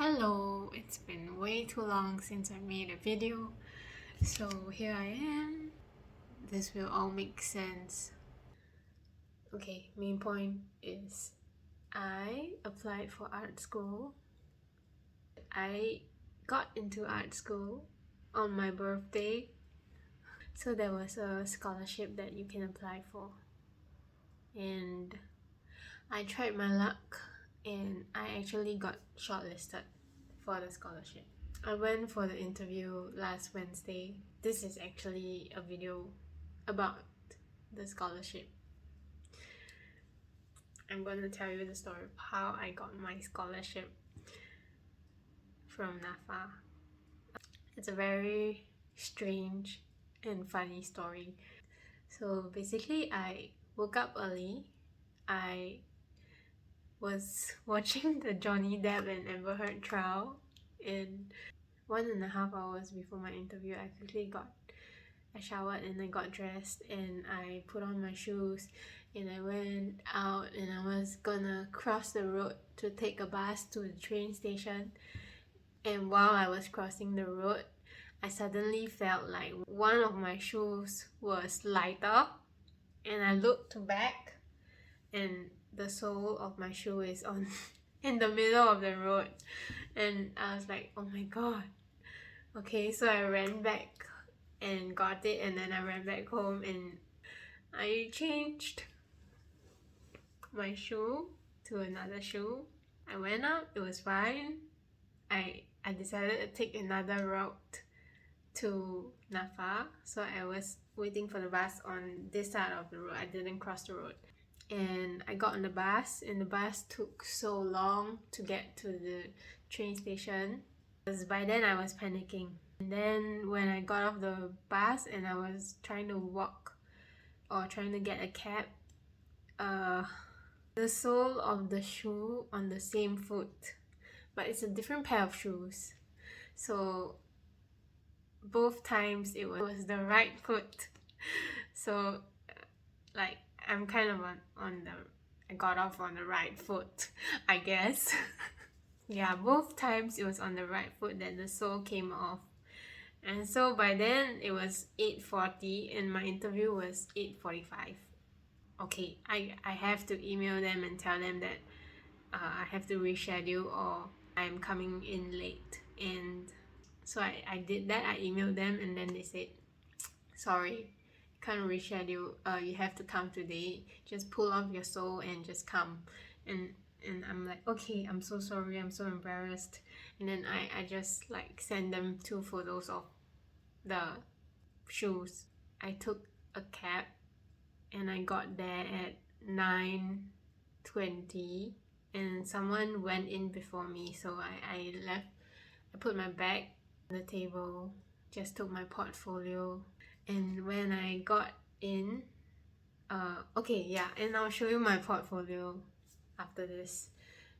Hello, it's been way too long since I made a video, so here I am. This will all make sense. Okay, main point is I applied for art school. I got into art school on my birthday, so there was a scholarship that you can apply for, and I tried my luck and I actually got shortlisted for the scholarship. I went for the interview last Wednesday. This is actually a video about the scholarship. I'm going to tell you the story of how I got my scholarship from NAFA. It's a very strange and funny story. So basically, I woke up early. I was watching the Johnny Depp and Amber Heard trial, and 1.5 hours before my interview, I showered and I got dressed and I put on my shoes and I went out and I was gonna cross the road to take a bus to the train station. And while I was crossing the road, I suddenly felt like one of my shoes was lighter, and I looked back and the sole of my shoe is on in the middle of the road, and I was like, oh my god. Okay, so I ran back and got it, and then I ran back home and I changed my shoe to another shoe. I went out, it was fine. I decided to take another route to NAFA, so I was waiting for the bus on this side of the road. I didn't cross the road. And I got on the bus, and the bus took so long to get to the train station. Because by then I was panicking. And then when I got off the bus and I was trying to walk or trying to get a cab, the sole of the shoe on the same foot, but it's a different pair of shoes. So both times it was the right foot. So like I'm kind of I got off on the right foot, I guess. Yeah, both times it was on the right foot that the sole came off. And so by then it was 8:40 and my interview was 8:45. Okay, I have to email them and tell them that I have to reschedule or I'm coming in late. And so I did that. I emailed them and then they said, sorry, can't reschedule, you have to come today, just pull off your sole and just come. And I'm like, okay, I'm so sorry, I'm so embarrassed. And then I just like send them 2 photos of the shoes. I took a cab and I got there at 9:20 and someone went in before me, so I left. I put my bag on the table, just took my portfolio, and when I got in, okay, yeah, and I'll show you my portfolio after this.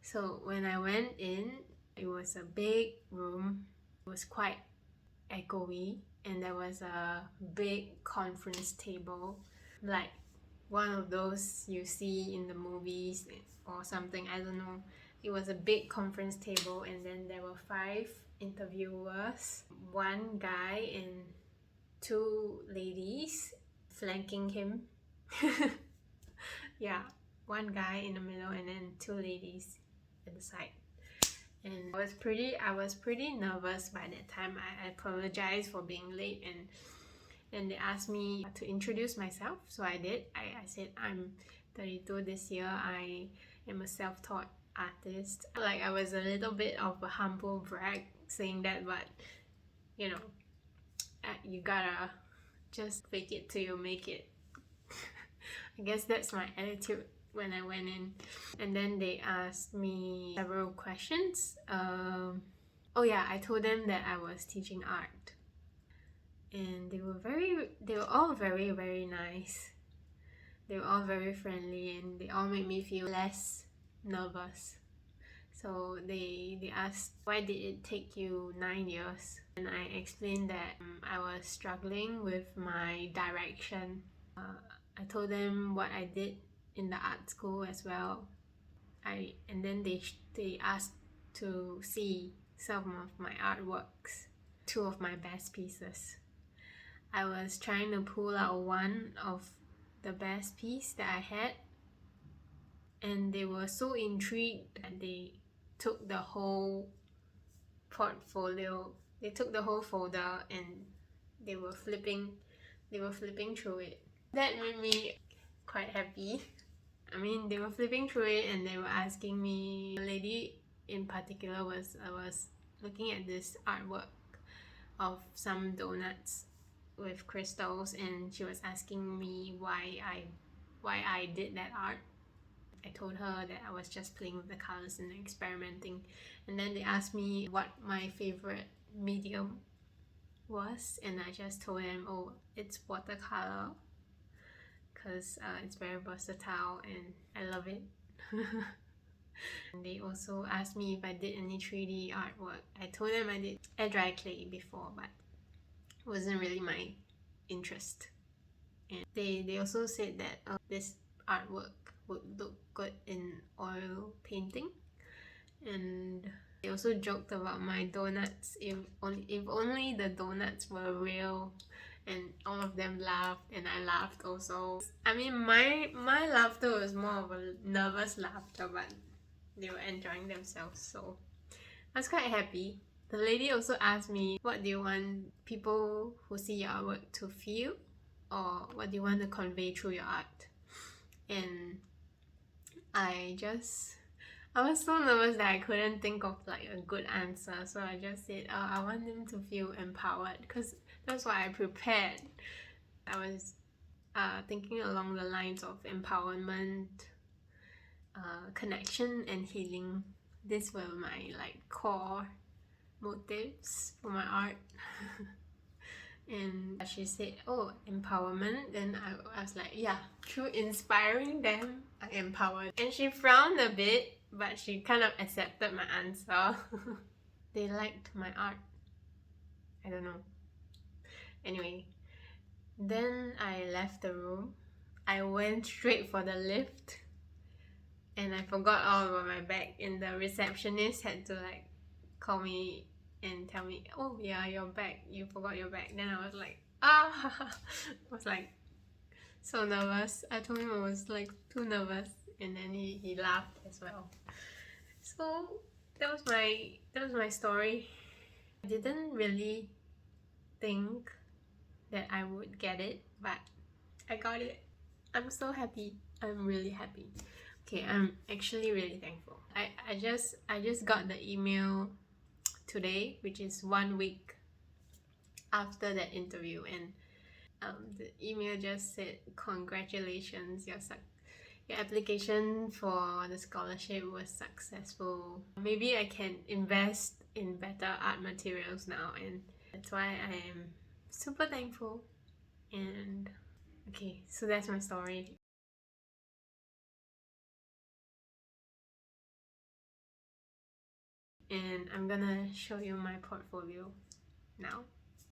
So when I went in, it was a big room. It was quite echoey, and there was a big conference table, like one of those you see in the movies or something, I don't know. It was a big conference table, and then there were 5 interviewers, 1 guy and 2 ladies flanking him. Yeah, 1 guy in the middle and then 2 ladies at the side. And I was pretty nervous by that time. I apologized for being late, and then they asked me to introduce myself, so I did. I said I'm 32 this year. I am a self-taught artist. Like, I was a little bit of a humble brag saying that, but you know, you gotta just fake it till you make it. I guess that's my attitude when I went in. And then they asked me several questions. Oh yeah, I told them that I was teaching art, and they were all very, very nice. They were all very friendly, and they all made me feel less nervous. So they asked, why did it take you 9 years? And I explained that I was struggling with my direction. I told them what I did in the art school as well. And then they asked to see some of my artworks, two of my best pieces. I was trying to pull out one of the best piece that I had, and they were so intrigued that they took the whole portfolio, they took the whole folder, and they were flipping through it. That made me quite happy. I mean, they were flipping through it and they were asking me, a lady in particular was looking at this artwork of some donuts with crystals, and she was asking me why I did that art. I told her that I was just playing with the colors and experimenting, and then they asked me what my favorite medium was, and I just told them, oh, it's watercolor, because it's very versatile and I love it. And they also asked me if I did any 3D artwork. I told them I did air dry clay before, but it wasn't really my interest. And they also said that this artwork would look good in oil painting, and they also joked about my donuts, if only the donuts were real, and all of them laughed and I laughed also. I mean, my laughter was more of a nervous laughter, but they were enjoying themselves, so I was quite happy. The lady also asked me, what do you want people who see your artwork to feel, or what do you want to convey through your art? And I was so nervous that I couldn't think of like a good answer, so I just said, I want them to feel empowered, because that's what I prepared. I was thinking along the lines of empowerment, connection, and healing. These were my like core motives for my art. And she said, oh, empowerment. Then I was like, yeah, through inspiring them, I empowered. And she frowned a bit, but she kind of accepted my answer. They liked my art. I don't know. Anyway, then I left the room. I went straight for the lift, and I forgot all about my bag, and the receptionist had to like call me and tell me, oh yeah, your bag, you forgot your bag. Then I was like, I was like so nervous. I told him I was like too nervous, and then he laughed as well. So that was my story. I didn't really think that I would get it, but I got it. I'm so happy. I'm really happy. Okay, I'm actually really thankful. I just got the email today, which is 1 week after that interview, and the email just said, congratulations, your application for the scholarship was successful. Maybe I can invest in better art materials now, and that's why I am super thankful. And okay, so that's my story. And I'm gonna show you my portfolio now.